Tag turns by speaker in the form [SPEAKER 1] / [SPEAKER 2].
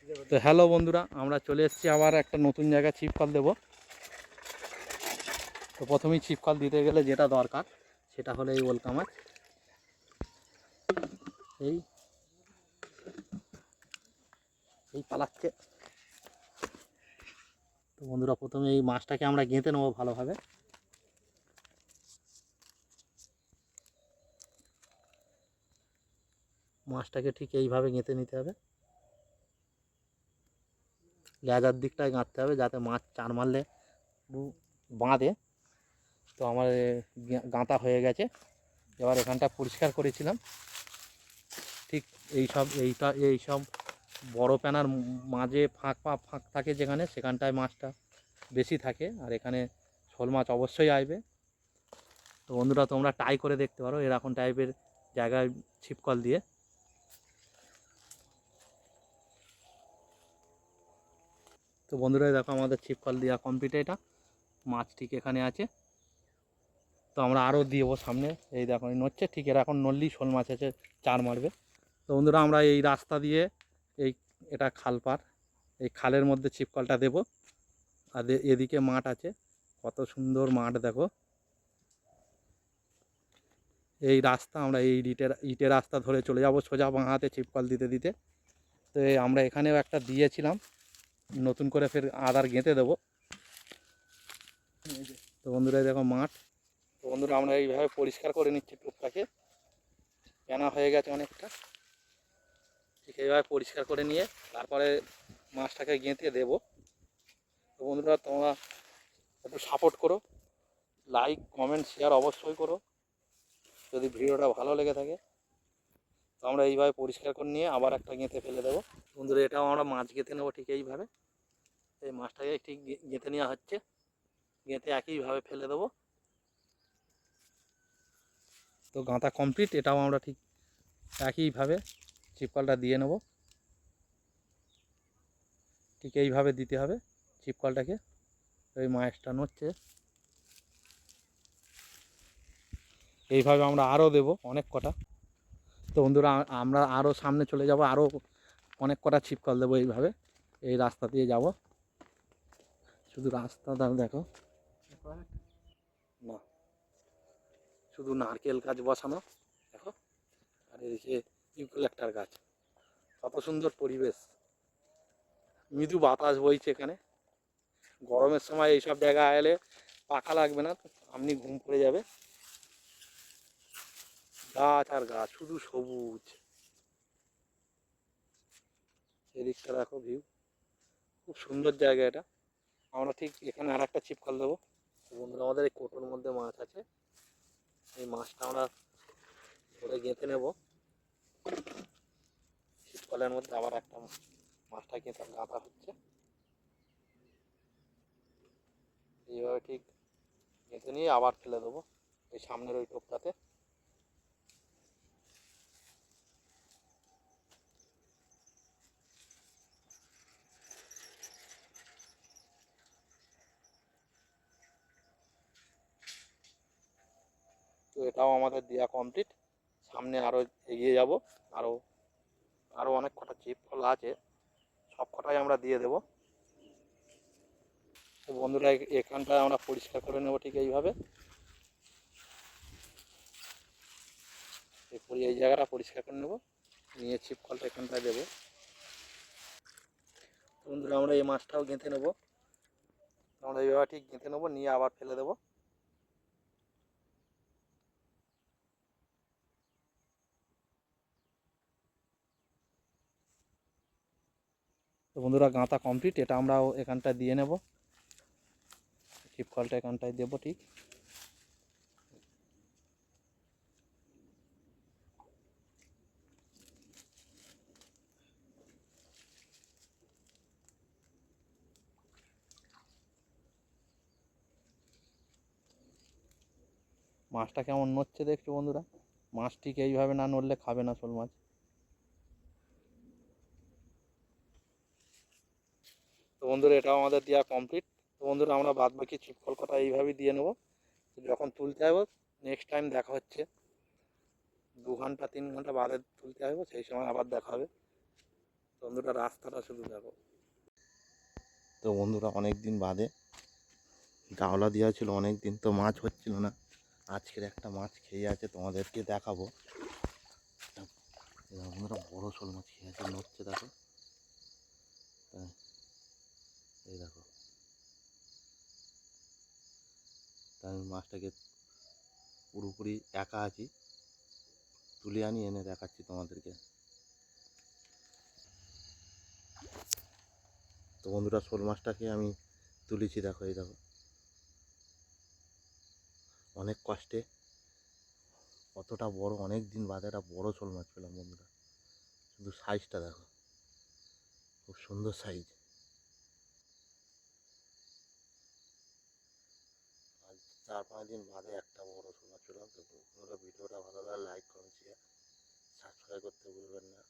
[SPEAKER 1] তো হ্যালো বন্ধুরা, আমরা চলে এসেছি আবার একটা নতুন জায়গায় ছিপ কল দেবো। তো প্রথমেই ছিপ কল দিতে গেলে যেটা দরকার সেটা হলো এই ওলকা মাছ। এই এই পালাচ্ছে। তো বন্ধুরা, প্রথমে এই মাছটাকে আমরা গেঁথে নেবো ভালোভাবে। মাছটাকে ঠিক এইভাবে গেঁথে নিতে হবে, লেজার দিকটায় গাঁথতে হবে যাতে মাছ চার মারলে বাঁধে। তো আমার গাঁথা হয়ে গেছে। এবার এখানটা পরিষ্কার করেছিলাম। ঠিক এইসব বড় প্যানার মাঝে ফাঁক থাকে যেখানে, সেখানটায় মাছটা বেশি থাকে। আর এখানে শোল মাছ অবশ্যই আসবে। তো বন্ধুরা, তোমরা ট্রাই করে দেখতে পারো এরকম টাইপের জায়গায় ছিপকল দিয়ে। তো বন্ধুরা, দেখো আমাদের ছিপকল দেওয়া কমপ্লিট। এটা মাছ ঠিক এখানে আছে। তো আমরা আরও দিব সামনে। এই দেখো নড়ছে, ঠিক এরকম নড়লেই শোল মাছ আছে, চার মারবে। তো বন্ধুরা, আমরা এই রাস্তা দিয়ে এটা খাল পার, এই খালের মধ্যে ছিপকলটা দেব। আর এদিকে মাঠ আছে, কত সুন্দর মাঠ দেখো। এই রাস্তা আমরা এই ইটের রাস্তা ধরে চলে যাব সোজা বাঁ হাতে ছিপকল দিতে দিতে। তো আমরা এখানেও একটা দিয়েছিলাম, নতুন করে ফের আদার গেঁথে দেবো। তো বন্ধুরা, দেখো মাঠ। তো বন্ধুরা, আমরা এইভাবে পরিষ্কার করে নিচ্ছি টুকটাকে, কেনা হয়ে গেছে অনেকটা। ঠিক এইভাবে পরিষ্কার করে নিয়ে তারপরে মাছটাকে গেঁথে দেবো। তো বন্ধুরা, তোমরা একটু সাপোর্ট করো, লাইক কমেন্ট শেয়ার অবশ্যই করো যদি ভিডিওটা ভালো লেগে থাকে। তো আমরা এইভাবে পরিষ্কার করে নিয়ে আবার একটা গেঁথে ফেলে দেবো। বন্ধুরা, এটাও আমরা মাছ গেঁথে নেবো ঠিক এইভাবে। এই মাছটাকে ঠিক গেঁথে নেওয়া হচ্ছে, গেঁথে একইভাবে ফেলে দেবো। তো গাঁথা কমপ্লিট। এটাও আমরা ঠিক একইভাবে ছিপকলটা দিয়ে নেব। ঠিক এইভাবে দিতে হবে ছিপকলটাকে। ওই মাছটা নড়ছে, এইভাবে আমরা আরও দেবো অনেক কটা। তো বন্ধুরা, আমরা আরও সামনে চলে যাব, আরও অনেক কটা ছিপকল দেবো এইভাবে। এই রাস্তা দিয়ে যাব, শুধু রাস্তাটা দেখো না, শুধু নারকেল গাছ বসানো দেখো। আর এদিকে ইউক্যালিপটাস গাছ, কত সুন্দর পরিবেশ। মৃদু বাতাস বইছে এখানে। গরমের সময় এইসব জায়গায় এলে পাখা লাগবে না, আপনি ঘুম পড়ে যাবে। গাছ আর গাছ, শুধু সবুজ। এদিকটা দেখো ভিউ, খুব সুন্দর জায়গা এটা। আমরা ঠিক এখানে আর একটা ছিপকল দেবো। বন্ধুরা, আমাদের এই কোটোর মধ্যে মাছ আছে, এই মাছটা আমরা ধরে গেঁথে নেব। ছিপকলের মধ্যে আবার একটা মাছটা গেঁথে গাঁথা হচ্ছে। এইভাবে ঠিক গেঁথে নিয়ে আবার ফেলে দেবো এই সামনের ওই টোপটাতে। তো এটাও আমাদের দেওয়া কমপ্লিট। সামনে আরও এগিয়ে যাব, আরও আরও অনেক কটা ছিপকল আছে, সব কটাই আমরা দিয়ে দেবো। তো বন্ধুরা, এখানটায় আমরা পরিষ্কার করে নেব ঠিক এইভাবে। এই জায়গাটা পরিষ্কার করে নেব, নিয়ে ছিপকলটা এখানটায় দেবো। বন্ধুরা, আমরা এই মাছটাও গেঁথে নেব। আমরা এইভাবে ঠিক গেঁথে নেবো, নিয়ে আবার ফেলে দেবো। তো বন্ধুরা, গাঁথা কমপ্লিট। এটা আমরাও এখানটায় দিয়ে নেব, ছিপকলটা এখানটায় দেবো ঠিক। মাছটা কেমন নড়ছে দেখছো বন্ধুরা। মাছ ঠিক এইভাবে না নড়লে খাবে না শোল মাছ। তো বন্ধুরা, এটাও আমাদের দেওয়া কমপ্লিট। তো বন্ধুরা, আমরা বাদ বাকি ছিপকল কটা এইভাবেই দিয়ে নেব। যখন তুলতে হবে নেক্সট টাইম দেখা হচ্ছে, 2 ঘন্টা 3 ঘন্টা বাদে তুলতে হবে, সেই সময় আবার দেখা হবে। বন্ধুরা রাস্তাটা শুধু দেখো।
[SPEAKER 2] তো বন্ধুরা অনেক দিন বাদে জাওলা দেওয়া ছিল, অনেক দিন তো মাছ হচ্ছিল না। আজকের একটা মাছ খেয়ে আছে, তোমাদেরকে দেখাবো। বন্ধুরা বড় শোল মাছ খেয়ে আছে, নড়ছে দেখো। এই দেখো, তাই আমি মাছটাকে পুরোপুরি একা আছি, তুলে আনি এনে দেখাচ্ছি তোমাদেরকে। তো বন্ধুরা শোল মাছটাকে আমি তুলেছি, দেখো এই দেখো, অনেক কষ্টে। কতটা বড়, অনেক দিন বাদে একটা বড় শোল মাছ পেলাম বন্ধুরা। শুধু সাইজটা দেখো, খুব সুন্দর সাইজ। আজ 4-5 দিন বাদে একটা বড় শোল মাছ পেলাম। তো বন্ধুরা ভিডিওটা ভালো লাগলে লাইক, কমেন্ট, শেয়ার, সাবস্ক্রাইব করতে ভুলবেন না।